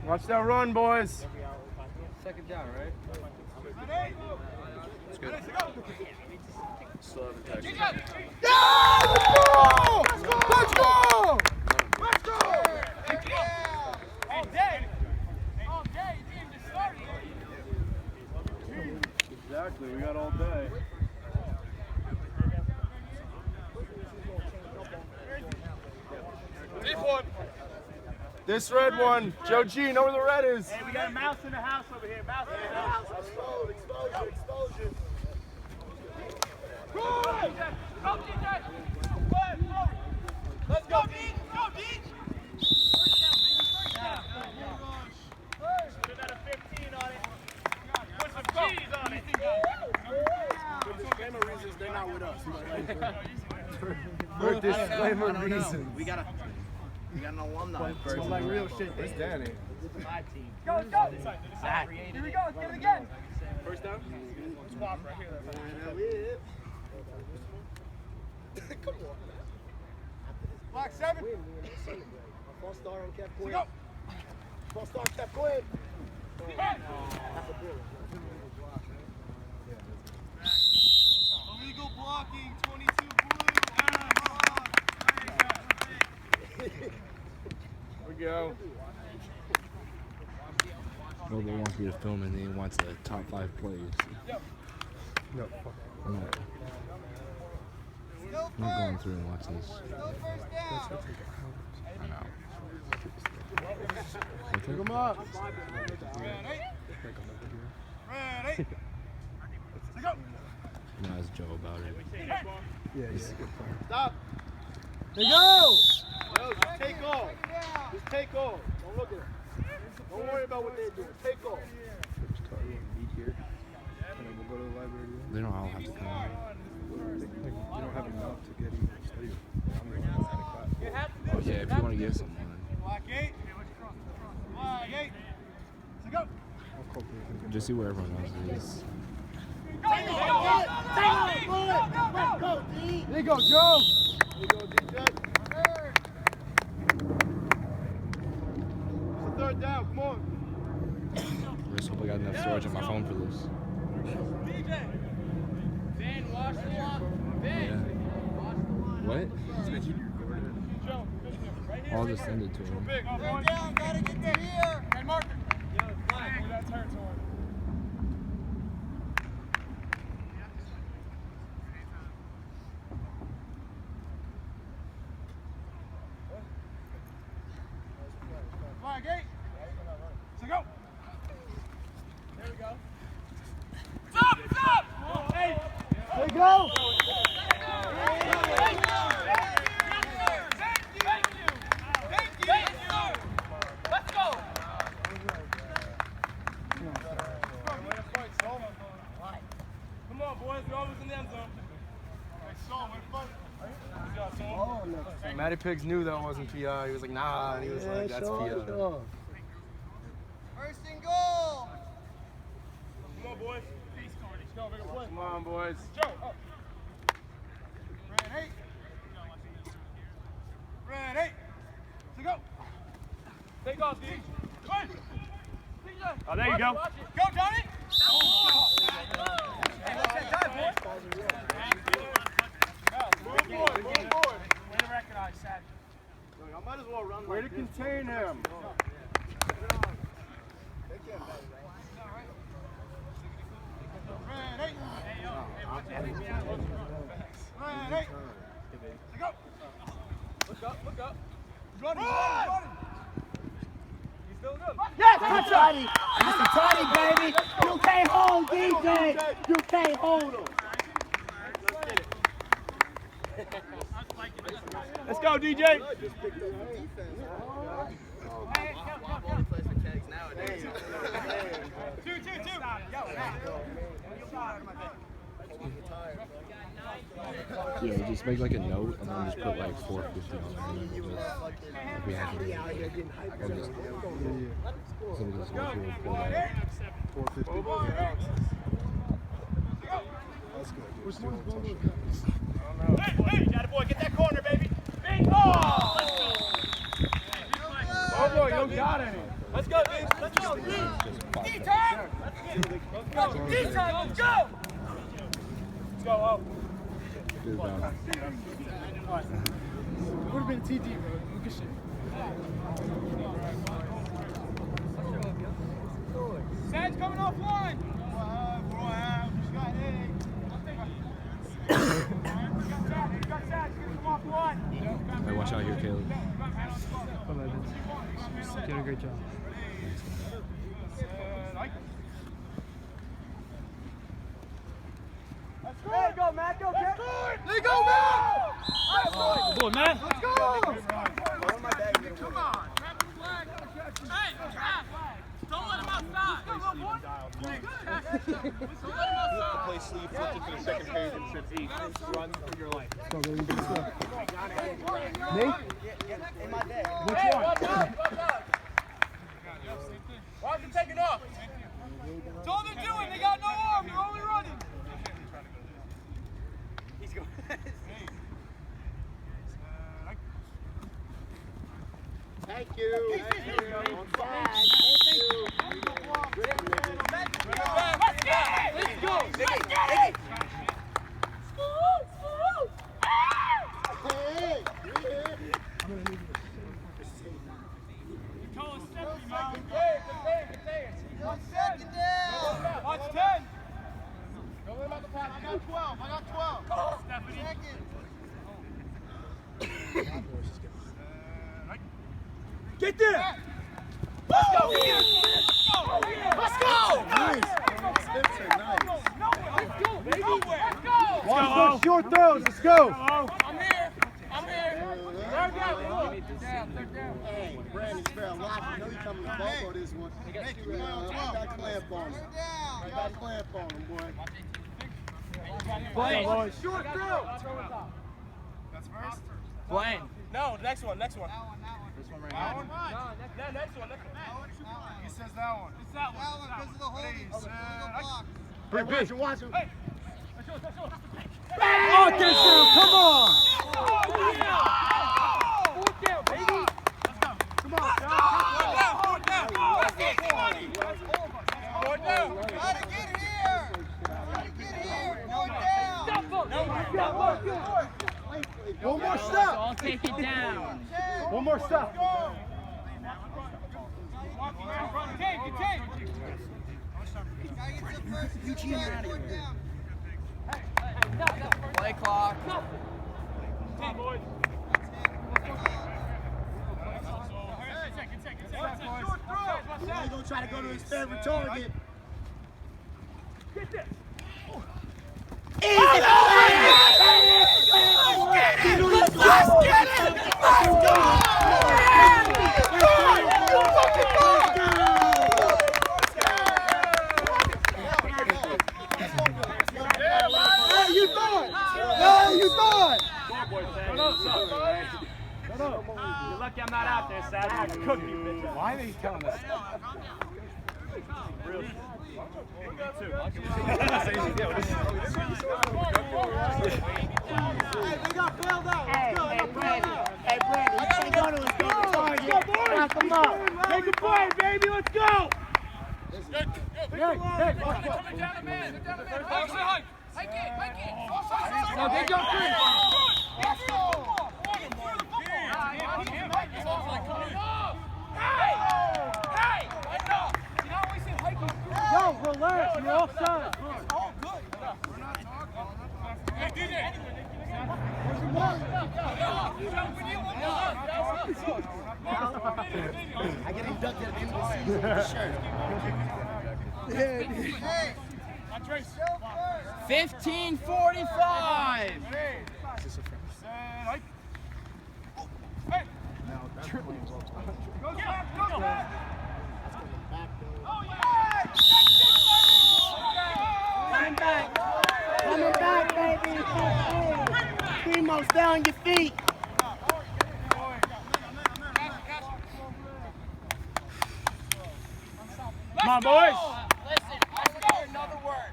Watch that run, boys. Second down, right? It's good. Still haven't touched it. Yeah! Let's go! Let's go! Let's go! Let's go! All day. All day. The game just started. Exactly. We got all day. Deep one. This red one. Joe G, know where the red is. Hey, we got a mouse in the house over here. Mouse in the house. Exposure. Good. Go, DJ. Let's go, Deej. Go, Deej. First down. Put that a 15 on it. Put some G's on it. Disclaimer reasons, they're not with us. For disclaimer reasons. We got an alumni first. It's like real shit. It's Danny. This is my team. Go, let's go. Here we go. Let's get it again. First down? Swap right here. Come on. Block 7. False star on Cap Let's go. False star Cap Quinn. Illegal blocking, 22 blue. Here we go. Well, they wants me to film and he wants the top 5 plays. No. I'm not going through and watching this. I know. Pick him up. Ready. Let's go. You know, ask Joe about it. Yeah, he's a good player. Stop. There you go! Yo, just take off. Just take off. Don't look at them. Don't worry about what they're doing. Take off. Just cut a little beat here. And then we'll go to the library. They don't all have to come out. You don't have enough to get even study. I'm going to cut. Oh, yeah, if you want to give someone. Block 8. Block 8. Let's go. I'll call you. Just see where everyone else is. There you go, Joe! There you go, DJ. It's the third down. Come on. I just hope I got enough storage on my phone for this. DJ. Ben, wash the line. Yeah. What? I'll just send it to him. Big. Down, gotta get to here. Hey, Mark. That's territory. Flag 8. So go. There we go. Stop! Hey! There you go! Let's go! Come on, boys. We're always in the end zone. Matty Pigs knew that wasn't PI. He was like, nah. And he was like, that's PI. First and goal. Come on, boys. Let's go. Make a play. Come on, boys. Joe, up. Ready. Ready. To go. Take off, Deej. Oh, there you go. Go, Johnny. Hey, let's get time, boy. Move forward. Way to recognize, Sad. I might as well run Way to like this. contain him. Ready. Ready. To go. Look up. He's running. He's still good. Yes, Mr. Toddy! Mr. Toddy, baby! You can't hold DJ! You can't hold him! Let's go, DJ. Yeah, just make like a note and then just put like 450 on there. If we have to. Or just. Somebody just go through and pull that. 450. That's good. Which one's going to Hey, got a boy, get that corner, baby. Bing! Oh! Oh, boy, you don't got any. Let's go, D. Let's go, D. D-time. Let's go. D-time. Let's go. Let's go, oh. Would have been TD, bro. Look at shit. Sad's coming offline. Hey, watch out here, Caleb. Doing a great job. There you go, Matt. Go, Matt. There you go, Matt. Good boy, man. Let's go. Come on. Hey, don't let him outside. Don't let him outside. Play sleeve, flipped it for the second period and said 8. Run for your life. Let's go, baby. Let's go. Nate? Hey, well done. Watch him taking off. That's all they're doing. They got no arm. They're only running. He's going. Thank you. Thank you. Let's go. Let's get it. Watch 10. Don't worry about the pass. I got 12. I got 12. Stephanie. Get there. Let's go. Let's go. Nice. Let's go. Watch those short throws. Let's go. I'm here. I'm here. Third down. Hey, Brandon Sparrow, lock. I know you're coming to bump on this one. Got clamp on him. Got clamp on him, boy. Blaine. Short throw. That's first. Blaine. No, next one. Next one. This one right That here. one? No, next one. He says that one. It's that one. Because of the holdings. Hey, watch him, watch him. Hey. Oh, get down. Come on. Oh, yeah. Fourth down, baby. Let's go. Come on. Fourth down. That's easy money. Fourth down. Gotta get here. Gotta get here. Go down. One more step. I'll take it down. One more step. Contain. Eugene, out of here. Play clock. Come on, boys. Now he's gonna try to go to his favorite target. Get this. You're lucky I'm not out there, Sad. I could cook you, bitch. Why are they telling us? Hey, Brandon, you can't go to his favorite target. Knock him up. Make a play, baby. Let's go. Coming down the man. Hike it. No, they jump in. Yo, relax. You're offside. Hey, DJ. I get inducted at the end of the season with the shirt. 15:45. Coming back, baby. Primo, stay on your feet. Come on, boys. Listen, I hear another word.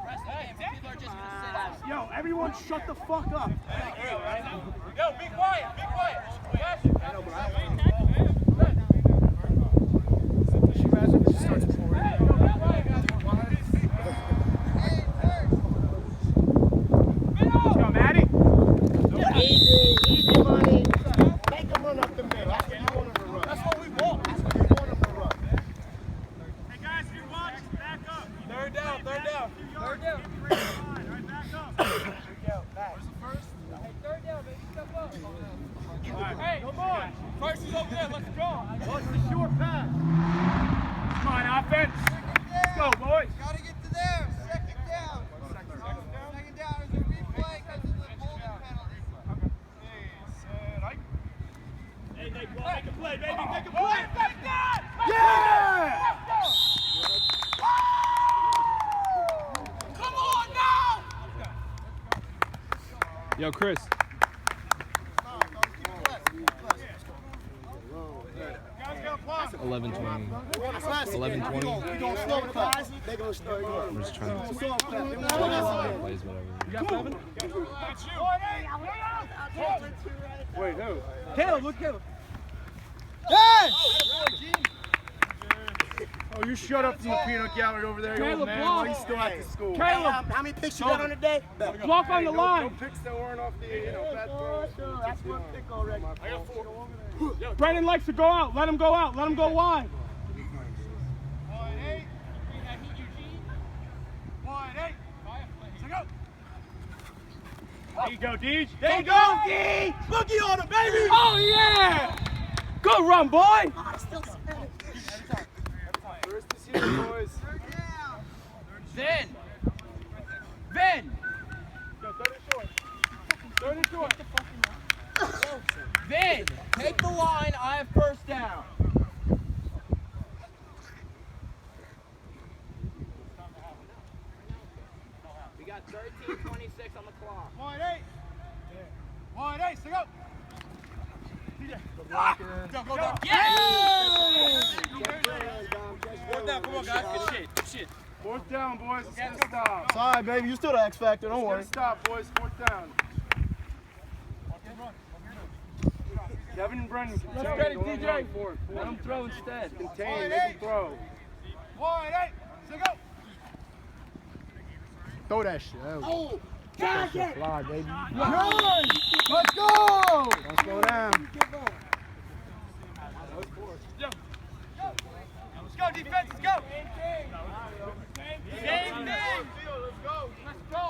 Rest of the game, people are just going to sit out. Yo, everyone shut the fuck up. Yo, be quiet, be quiet. Yes. Come on. First is over there. Let's go. What's the short pass? Come on, offense. Let's go, boys. Gotta get to there. Second down. Second down is a replay because of the holding penalty. Hey, make a play, baby. Make a play. Yeah! Come on now. Yo, Chris. 11:20. 11:20. We're going to slow the pass. They're going to start. I'm just trying to Soft pass. plays whatever. You got 7? Wait, who? Caleb, look Caleb. Hey! Oh, you shut up from the peanut gallery over there, you old man. Why are you still at the school? Caleb, how many picks you got on the day? Block on the line. No picks that weren't off the, bad throws. That's one pick already. I got 4. Brendan likes to go out. Let him go out. Let him go wide. 1-8. 1-8. So go. There you go, Deej. There you go, Deej. Boogie on him, baby. Oh, yeah. Good run, boy. First this year, boys. Vin! Vin! Go, third and short. Third and short. Vin! Take the line, I have first down. We got 13:26 on the clock. 1-8. 1-8. So go. Go. Yeah! Fourth down. Come on, guys. Good shit. Fourth down, boys. It's gonna stop. It's all right, baby. You still the X Factor. Don't It's worry. gonna stop, boys. Fourth down. Kevin and Brendan contain. Let's get it, Don't let DJ. them run forward. Let him throw instead. Contain. Make him throw. 1-8. So go. Throw that shit. Oh, Fly, baby. run! Let's go! Don't slow down. Let's go, defense. Let's go. Same thing. Let's go.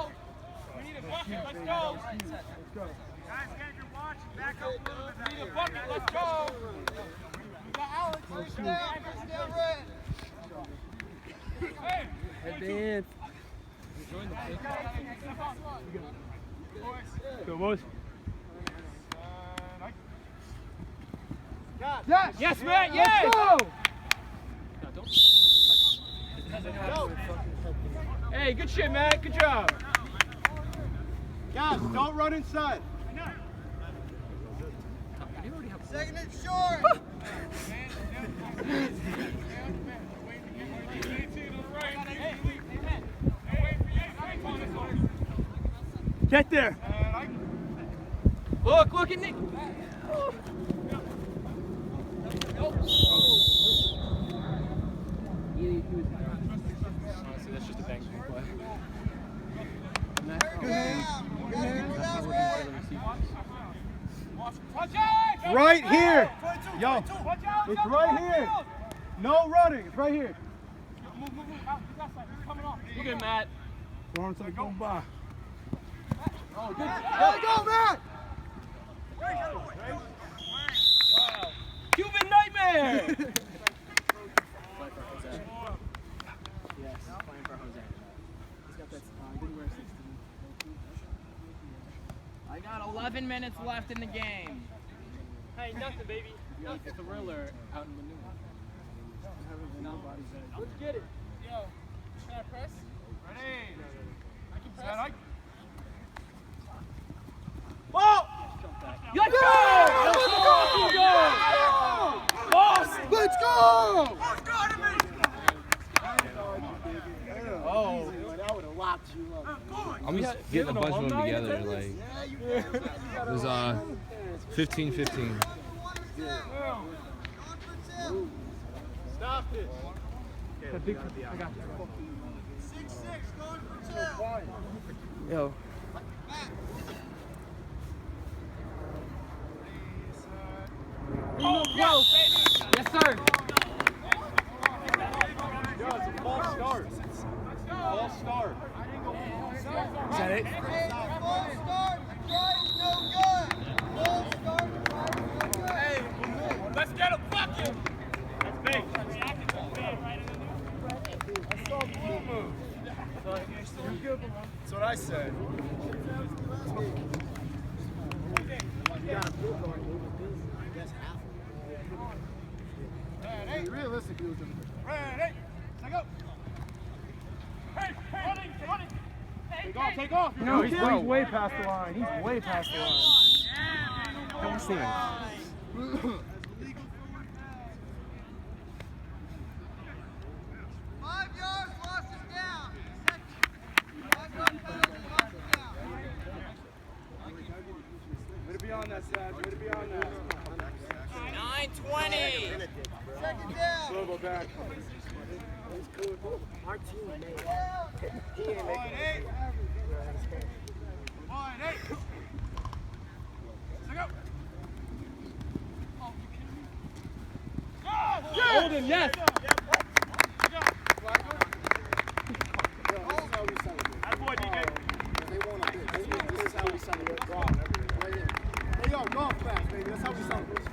We need a bucket. Let's go. Guys, get your watch. Back up a little bit. We need a bucket. Let's go. We got Alex. First down, red. Hey. Advance. Go, boys. Yes, Matt. Yes. Let's go! Hey, good shit, Matt. Good job. Guys, don't run inside. Second and short. Get there. Look at Nick. Honestly, that's just a bang play. Right here. Yo, it's right here. No running. It's right here. Look at Matt. Lawrence, like, go by. Oh, good. There you go, Matt. Cuban nightmare! I got 11 minutes left in the game. Hey, nothing, baby. It's a thriller out in Manila. Let's get it. Yo, can I press? Ready. I can press. Oh! Let's go! Let's go! Oh. That would have locked you up. I'm just getting a bunch of them together. Like, it was 15-15. Stop this. 6-6, going for 2. Yo. Yes, sir. Yo, it's a false start. False start. Is that it? False start, the try is no good. False start, the try is no good. get him, fuck him! That's big. That's what I said. Realistically, it was Ready, let go! Hey, running! Take off, take off. No, he's way past the line. He's way past the line. Don't see him. 5 yards, lost him down. 5 yard penalty, lost him down. Way to be on that, Sad. Way to be on that. 9:20. Second down. Global back. Our team made it. He ain't Point making eight. Point eight. Let go! Holden, yes. Attaboy, DJ. They want a bit. This is how we celebrate. Right here. Hey, yo, go fast, baby. That's how we celebrate.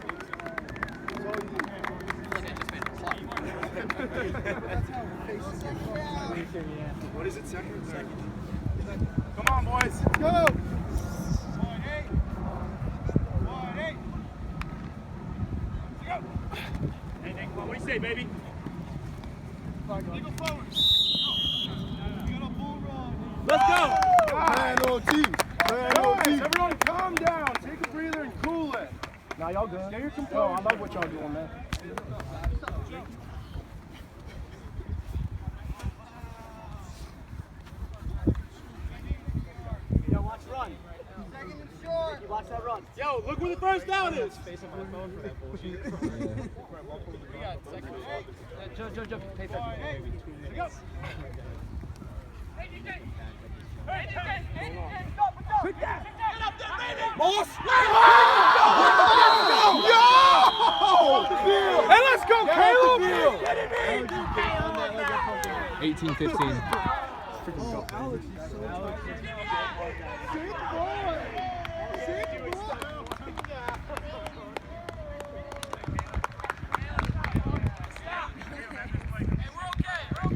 That's all you need. What is it, second? Come on, boys. Go! Point eight. Point eight. Let go! Hey, Nick, come on. What do you say, baby? Eagle forward. You got a bull run. Let's go. Man OT. Man Guys, OT. everyone calm down. Take a breather and cool it. Nah, y'all good. Stay your Yo, composure. I love what y'all doing, man. Yo, watch run. Second and short. You watch that run. Yo, look where the first down is. Joe, pay Point eight. Let go! Hey, DJ! Hey, DJ! Stop! Get up there, baby! Boss. Hey, let's go, Caleb! 18-15. We're okay.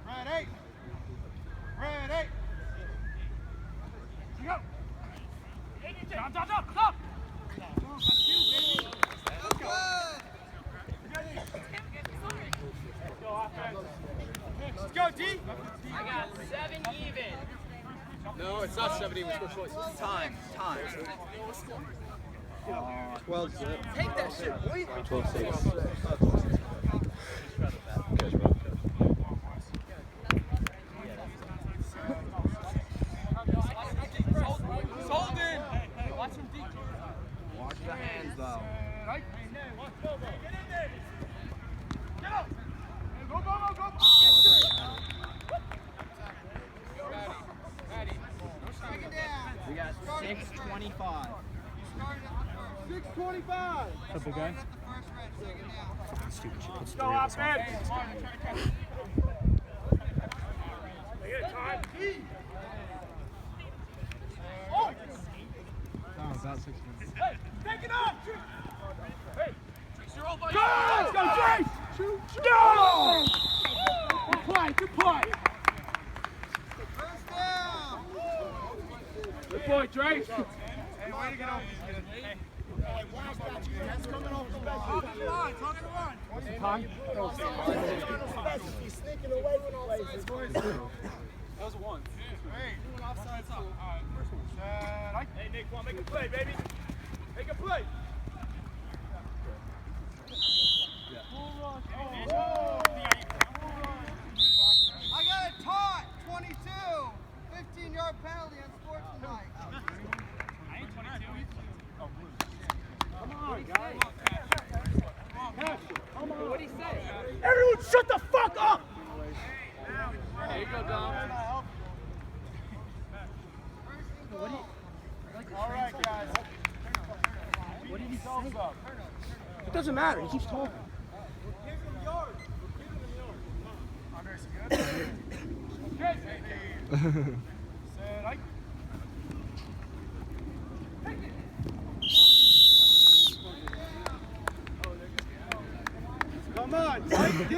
Ready! Ready! Let go! Stop! Let's go, D! I got 7 even. No, it's not 70. We score twice. Time. 12 zip. Take that shit, boy. 12-6. Catch, bro. Holden. Watch him deep. Watch the hands, though. Right? Get in there! Get up! Go! Second down. We got 6:25. 6:25. What's up, big guy? At the first red, second down. Stupid shit. Puts Go, three of us on. offense. They get time. Hey, take it up! Hey! Go! Let's go, Trace! Go! Good play! First down. Good boy, Trace! Hey, way to get over this kid. That's coming off the bench. Talk in the run! He's sneaking away from places. That was a one. Hey, offside top. Alright, Hey, Nick, come on, make a play, baby. Make a play. I got a taunt. 22. 15-yard penalty on sportsmanlike. What'd he say? Everyone shut the fuck up! There you go, Dom. all right, guys. What did he say? It doesn't matter. He keeps talking. Give him yards. Come on, take D.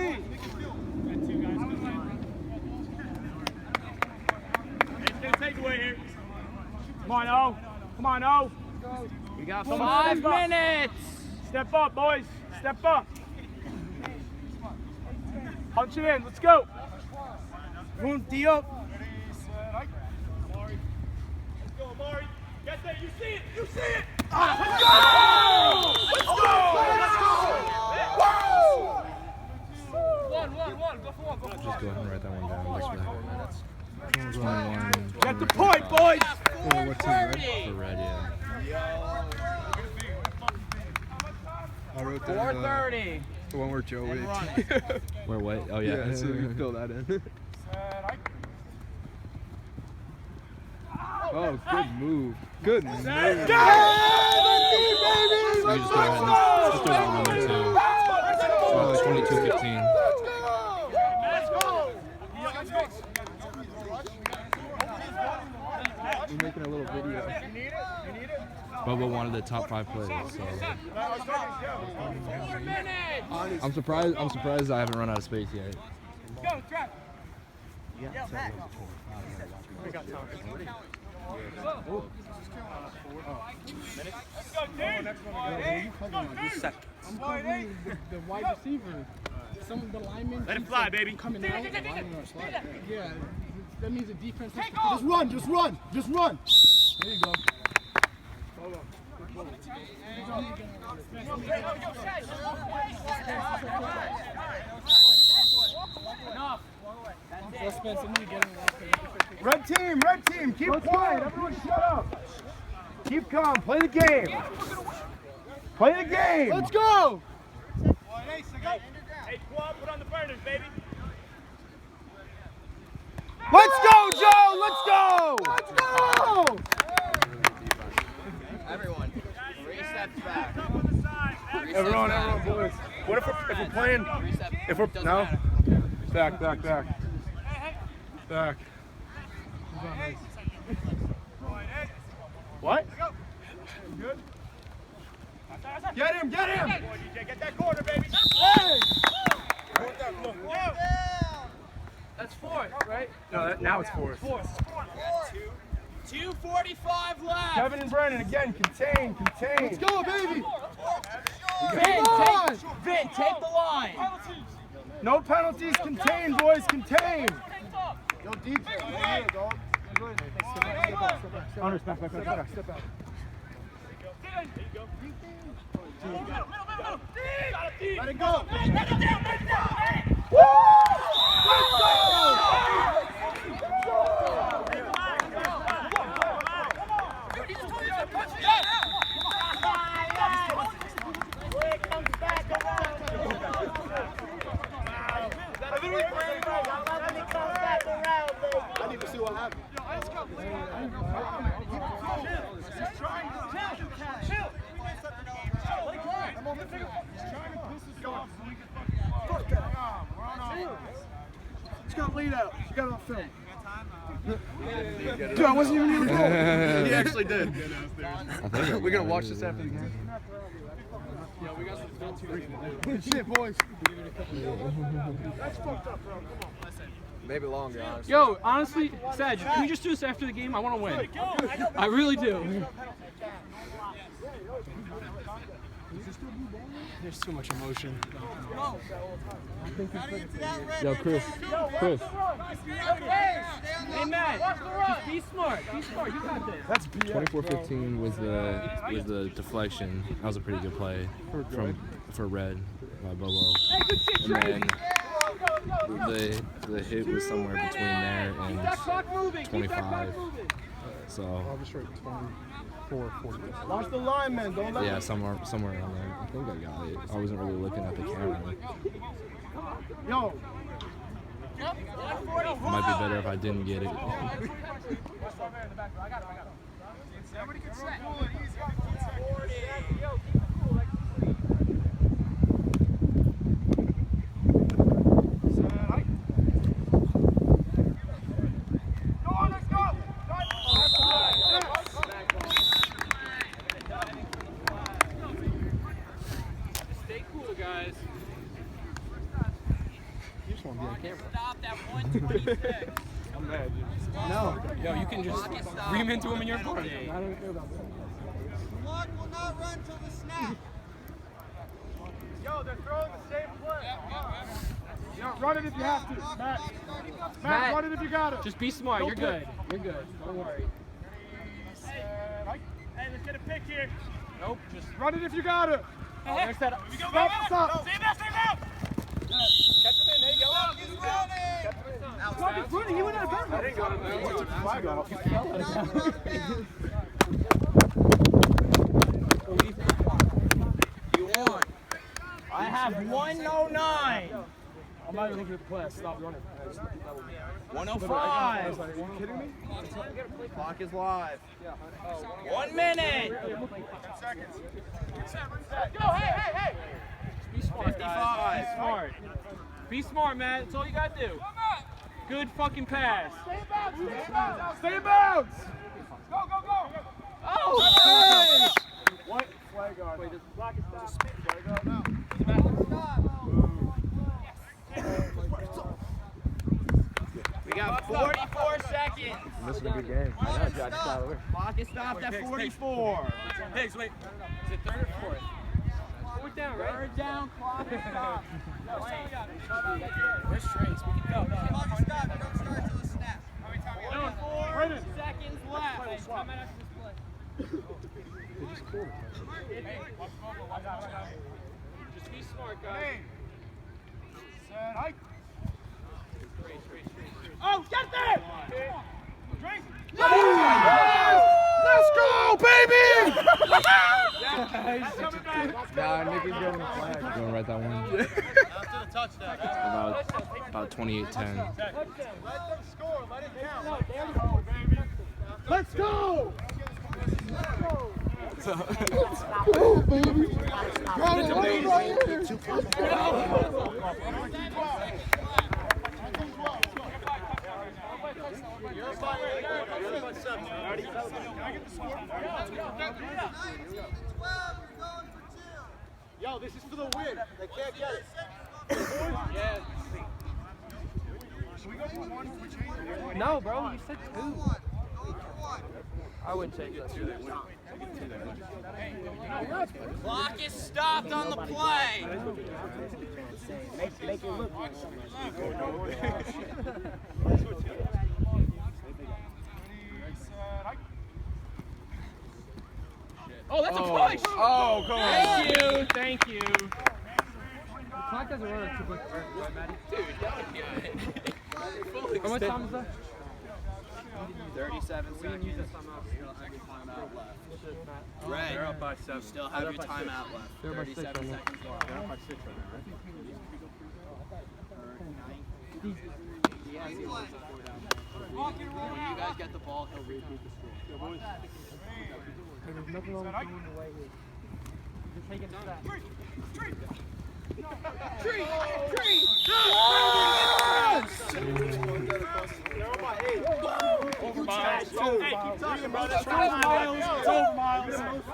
Takeaway here. Come on, O. Come on, O. We got 5 minutes. Step up, boys. Step up. Punch it in. Let's go. Room D up. Let's go, Amari. Get there. You see it. You see it. Let's go. Let's go. Let's go. One. Go for one. Just go ahead and write that one down. Just for the minutes. Get the point, boys. 4:30. For red, yeah. I wrote down 4:30. the one where Joe waved. Where what? Oh yeah. Yeah, so you fill that in. Oh, good move. Good move. You just go ahead and just throw that one in too. 22-15. We're making a little video. Bubba wanted the top 5 plays, so. 4 minutes. I'm surprised I haven't run out of space yet. Go, trap. I'm covering the wide receiver. Some of the linemen. Let it fly, baby. Coming out. Yeah, that means the defense has to Just run. There you go. Red team, keep quiet. Everyone shut up. Keep calm. Play the game. Let's go. Hey, Quad, put on the burners, baby. Let's go, Joe. Let's go. Everyone, 3 steps back. Everyone, boys. What if we're playing? 3 steps. If we're Doesn't no. matter. Back. What? Good. Get him! Get that corner, baby. That's 4th, right? No, now it's 4th. 2:45 left. Kevin and Brennan again. Contain. Let's go, baby. Vin, take the line. No penalties. Contain, boys. Contain. Yo, defense. Here, dog. Honor, step back. Let it go. I need to see what happens. Just got lead out. You got it on film. Dude, I wasn't even near the goal. He actually did. We're gonna watch this after the game. Good shit, boys. That's fucked up, bro. Come on. Maybe longer, honestly. Yo, honestly, Saj, can we just do this after the game? I want to win. I really do. There's too much emotion. Yo, Chris. Hey, Matt, just be smart. You got this. That's BS. 24-15 was the deflection. That was a pretty good play for red by Bobo. And then the hit was somewhere between there and 25. So I'll just write 24, 40. Watch the linemen. Don't let yeah, somewhere around there. I think I got it. I wasn't really looking at the camera. Yo. It might be better if I didn't get it. want to be on camera. Stopped at 126. I'm mad, dude. No. Yo, you can just ream into him in your corner. I don't care about that. Clock will not run till the snap. Yo, they're throwing the same play. Yo, run it if you have to. Matt, run it if you got it. Just be smart. You're good. You're good. Don't worry. Hey, let's get a pick here. Nope, just run it if you got it. Oh, there's that. Stop. Stay back, stay back! Catch him in, there you go. He's running! Stop, he's running. He went out of bounds. I didn't go out of bounds. Flag off. You won. I have 109. I'm not even looking at the play. Stop running. 105. Are you kidding me? Clock is live. 1 minute. 10 seconds. Go, hey! Be smart, 55. Be smart. Be smart, man. That's all you gotta do. Good fucking pass. Stay in bounds. Go. Oh! What? Flag on. Wait, does the clock stop? Flag on. We got 44 seconds. This is a good game. I know, Josh Tyler. Clock is stopped at 44. Pigs, wait. Is it third or fourth? Fourth down, right? Third down, clock is stopped. Where's Trace? We can go. Clock is stopped. Don't start till the snap. 4 seconds left. Just be smart, guys. Set, hike. Oh, get there! Trace. Let's go, baby! He's coming back. Nah, Nicky's getting the flag. You want to write that one? After the touchdown. About 28-10. Let them score. Let it count. Let's go! Yo, this is for the win. They can't get it. Yeah. No, bro, you said 2. I wouldn't take it. Clock is stopped on the play. Make it look. Oh, that's a push. Oh, come on. Thank you. Clock doesn't run too quick, Maddie. Dude, how much time is that? 37 seconds. Red, They're up by 7. you still have your timeout left. 37 seconds left. They're up by 6 right now, When you guys get the ball, he'll reboot the score. There's nothing wrong with being in the way here. Just take it to that.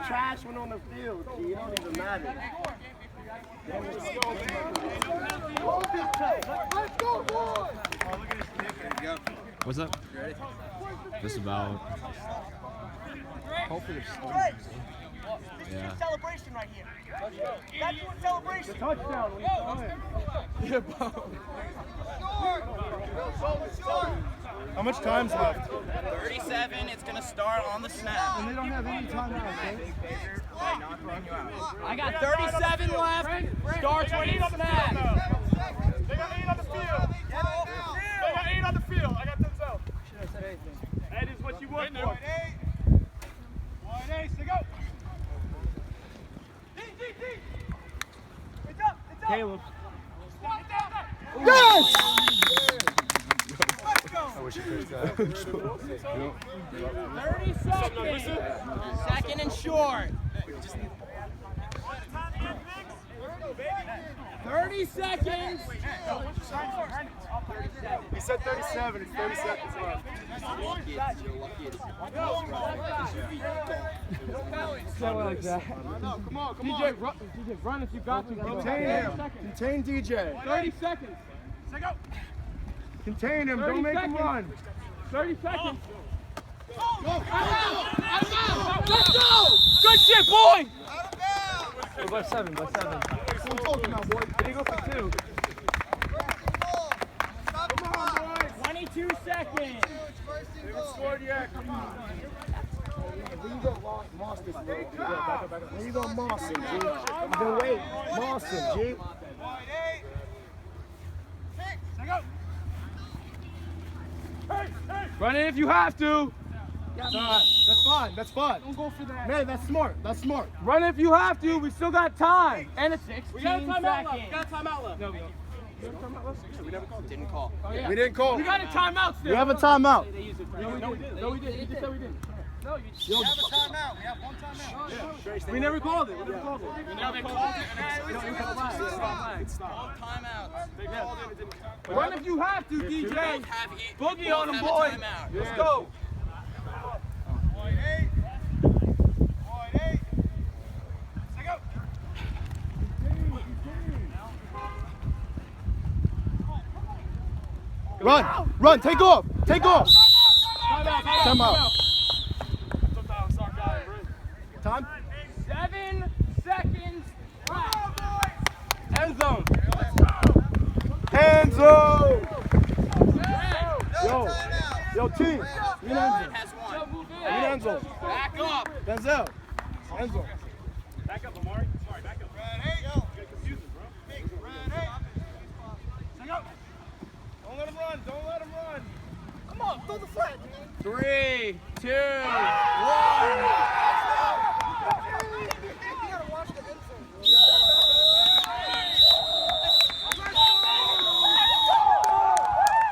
Trash went on the field. It don't even matter. Let's go, boy! What's up? Just about. Hopefully it's Yeah. Celebration right here. That's your celebration. Touchdown. How much time's left? 37, it's going to start on the snap. And they don't have any time out, okay? I got 37 left. Starts when it snaps. They got 8 on the field. They got 8 on the field. I got them out. That is what you want for. 1-8. So go. D. It's up. Caleb. Yes! I wish you could that. 30 seconds. Second and short. 30 seconds. He said 37. It's 30 seconds left. Something like that. Come on. DJ, run if you got to. Contain him. Contain DJ. 30 seconds. Contain him. 30 Don't make him seconds. run. 30 seconds. Let's go! Good shit, boy! We're by 7, by 7. That's what I'm talking about, boy. Did he go for 2? 22 seconds. Scored yet. Come on. When you go Moss this way. When you go Moss him, G. Then wait. Moss him, G. Run it if you have to. That's all right. That's fine. That's fine. Don't go for that. Man, that's smart. That's smart. Run it if you have to. We still got time. And it's 16 We got a timeout left. seconds. We got a timeout left. No, we don't. Didn't call. We didn't call. We got a timeout still. We have a timeout. No, we didn't. No, we didn't. You just said we didn't. No, you just. We have a timeout. We have one timeout. We never called it. We never called it. All timeouts. Run if you have to, DJ. Boogie on them, Have a boy. timeout. Let's go. Run. Run. Take off. Take off. Time out. Time. 7 seconds. End zone. Hands up. Yo, team. Has one. Enzo. Back up. Denzel. Enzo. Back up, Amari. Sorry, back up. Get confusing, bro. Don't let him run. Don't let him run. Come on, throw the flag. 3, 2, 1.